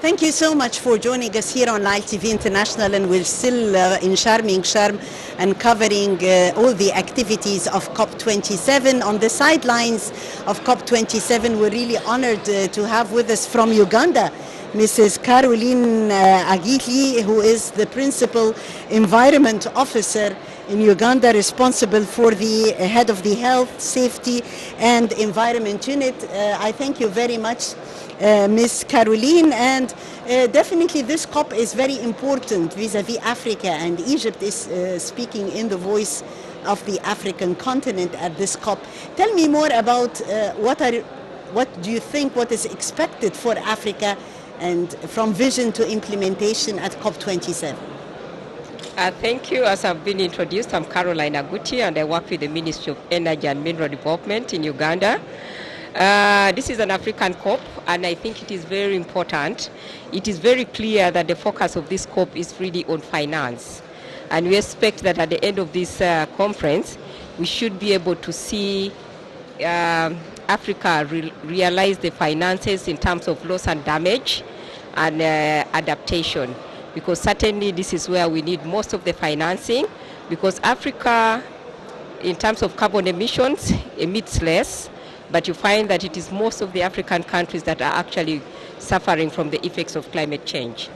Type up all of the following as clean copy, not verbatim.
Thank you so much for joining us here on Nile TV International, and we're still in Sharm and covering all the activities of COP27. On the sidelines of COP27, we're really honored to have with us from Uganda Mrs. Caroline Agili, who is the Principal Environment Officer in Uganda, responsible for the head of the Health, Safety and Environment Unit. I thank you very much, Ms. Caroline, and definitely this COP is very important vis-a-vis Africa, and Egypt is speaking in the voice of the African continent at this COP. Tell me more about what do you think what is expected for Africa and from vision to implementation at COP27? Thank you. As I've been introduced, I'm Caroline Aguti, and I work with the Ministry of Energy and Mineral Development in Uganda. This is an African COP, and I think it is very important. It is very clear that the focus of this COP is really on finance. And we expect that at the end of this conference, we should be able to see Africa realize the finances in terms of loss and damage and adaptation. Because certainly this is where we need most of the financing, because Africa, in terms of carbon emissions, emits less, but you find that it is most of the African countries that are actually suffering from the effects of climate change.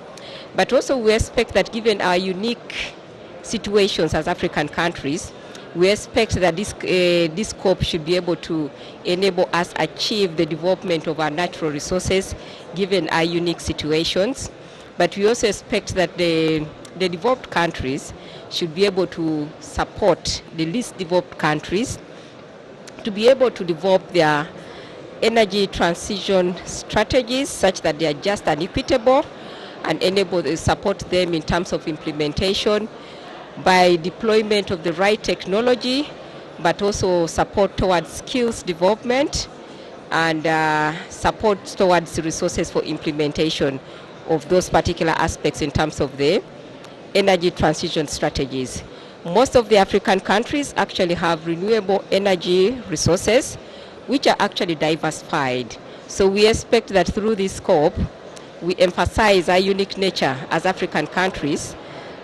But also we expect that given our unique situations as African countries, we expect that this COP should be able to enable us achieve the development of our natural resources given our unique situations. But we also expect that the developed countries should be able to support the least developed countries to be able to develop their energy transition strategies such that they are just and equitable, and enable to support them in terms of implementation by deployment of the right technology, but also support towards skills development and support towards resources for implementation of those particular aspects in terms of the energy transition strategies. Most of the African countries actually have renewable energy resources which are actually diversified. So we expect that through this COP, we emphasize our unique nature as African countries,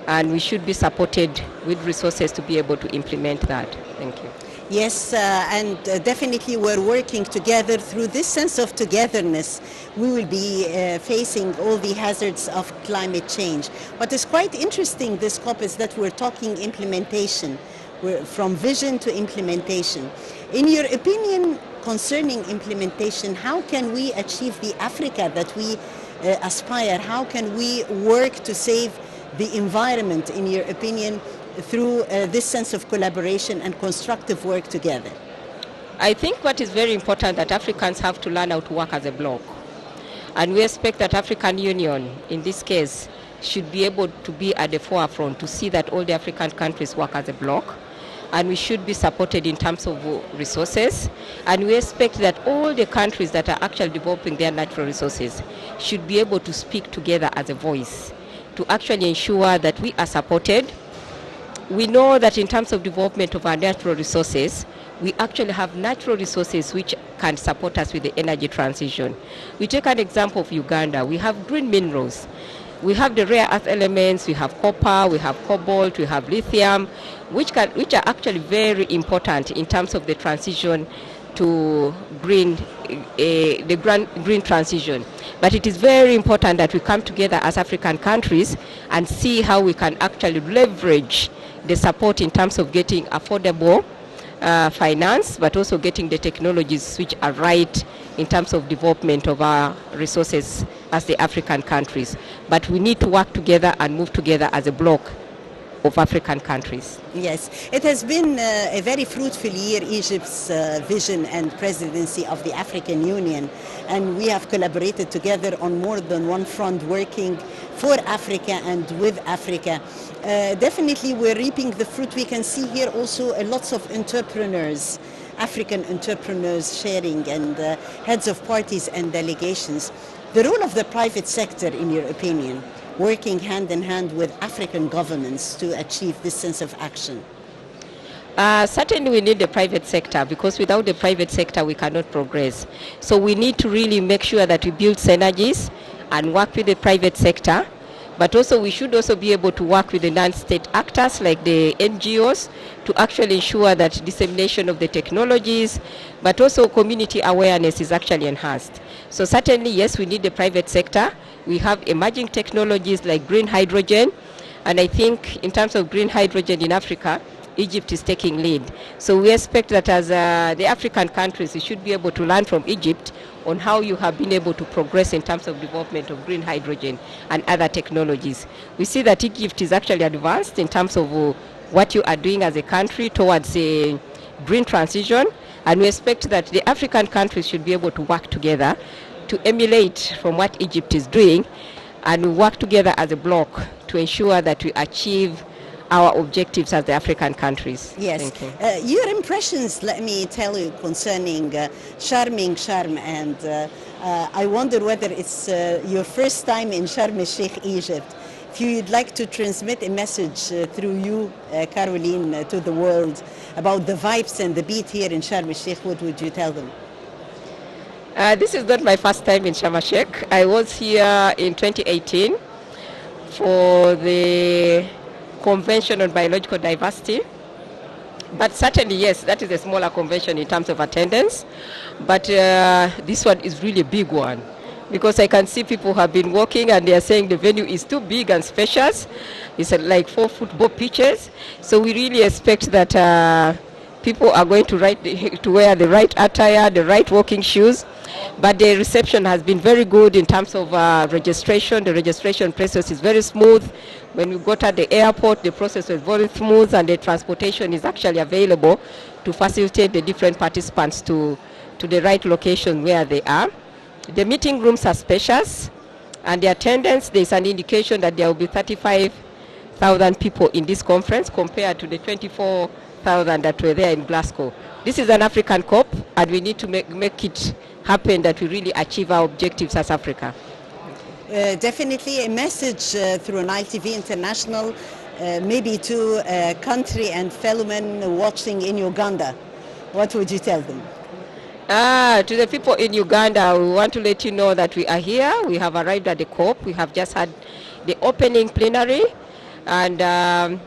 and we should be supported with resources to be able to implement that. Thank you. Yes, and definitely we're working together. Through this sense of togetherness, we will be facing all the hazards of climate change. What is quite interesting this COP is that we're talking implementation. We're from vision to implementation. In your opinion concerning implementation, how can we achieve the Africa that we aspire? How can we work to save the environment, in your opinion, through this sense of collaboration and constructive work together? I think what is very important that Africans have to learn how to work as a bloc. And we expect that African Union, in this case, should be able to be at the forefront to see that all the African countries work as a bloc. And we should be supported in terms of resources. And we expect that all the countries that are actually developing their natural resources should be able to speak together as a voice to actually ensure that we are supported. We know that in terms of development of our natural resources, we actually have natural resources which can support us with the energy transition. We take an example of Uganda. We have green minerals. We have the rare earth elements, we have copper, we have cobalt, we have lithium, which are actually very important in terms of the transition to green transition. But it is very important that we come together as African countries and see how we can actually leverage the support in terms of getting affordable finance, but also getting the technologies which are right in terms of development of our resources as the African countries. But we need to work together and move together as a bloc of African countries. Yes, it has been a very fruitful year, Egypt's vision and presidency of the African Union, and we have collaborated together on more than one front, working for Africa and with Africa. Definitely we're reaping the fruit. We can see here also lots of entrepreneurs, African entrepreneurs sharing, and heads of parties and delegations. The role of the private sector, in your opinion, working hand in hand with African governments to achieve this sense of action? Certainly we need the private sector, because without the private sector we cannot progress. So we need to really make sure that we build synergies and work with the private sector. But also we should also be able to work with the non-state actors like the NGOs to actually ensure that dissemination of the technologies, but also community awareness is actually enhanced. So certainly, yes, we need the private sector. We have emerging technologies like green hydrogen, and I think in terms of green hydrogen in Africa, Egypt is taking lead. So we expect that as the African countries, we should be able to learn from Egypt on how you have been able to progress in terms of development of green hydrogen and other technologies. We see that Egypt is actually advanced in terms of what you are doing as a country towards a green transition, and we expect that the African countries should be able to work together to emulate from what Egypt is doing and work together as a bloc to ensure that we achieve our objectives as the African countries. Yes. Thank you. Your impressions, let me tell you, concerning Sharm and I wonder whether it's your first time in Sharm el-Sheikh, Egypt. If you'd like to transmit a message through you, Caroline, to the world about the vibes and the beat here in Sharm el-Sheikh, what would you tell them? This is not my first time in Sharm el-Sheikh. I was here in 2018 for the Convention on Biological Diversity. But certainly, yes, that is a smaller convention in terms of attendance. But this one is really a big one, because I can see people have been walking and they are saying the venue is too big and spacious. It's like 4 football pitches. So we really expect that people are going to wear the right attire, the right walking shoes. But the reception has been very good in terms of registration. The registration process is very smooth. When we got at the airport, the process was very smooth, and the transportation is actually available to facilitate the different participants to the right location where they are. The meeting rooms are spacious, and the attendance, there's an indication that there will be 35,000 people in this conference compared to the 24,000 that were there in Glasgow. This is an African COP, and we need to make it happen that we really achieve our objectives as Africa. Definitely a message through Nile TV International, maybe to a country and fellow men watching in Uganda. What would you tell them? To the people in Uganda, we want to let you know that we are here. We have arrived at the COP. We have just had the opening plenary, and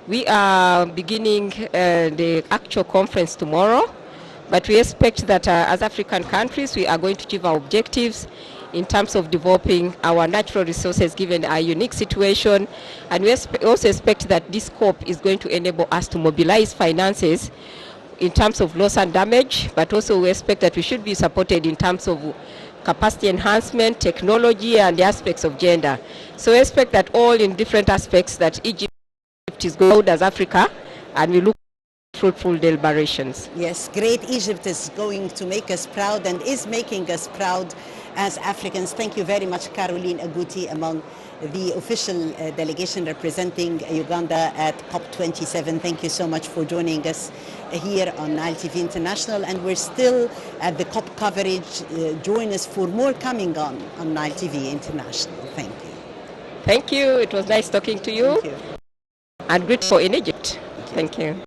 we are beginning the actual conference tomorrow. But we expect that as African countries, we are going to achieve our objectives in terms of developing our natural resources given our unique situation. And we also expect that this COP is going to enable us to mobilize finances in terms of loss and damage, but also we expect that we should be supported in terms of capacity enhancement, technology, and the aspects of gender. So we expect that all in different aspects that Egypt is good as Africa, and we look fruitful deliberations. Yes, great Egypt is going to make us proud and is making us proud as Africans. Thank you very much, Caroline Aguti, among the official delegation representing Uganda at COP27. Thank you so much for joining us here on Nile TV International, and we're still at the COP coverage. Join us for more coming on Nile TV International. Thank you. Thank you. It was nice talking to you. Thank you. And grateful in Egypt. Thank you.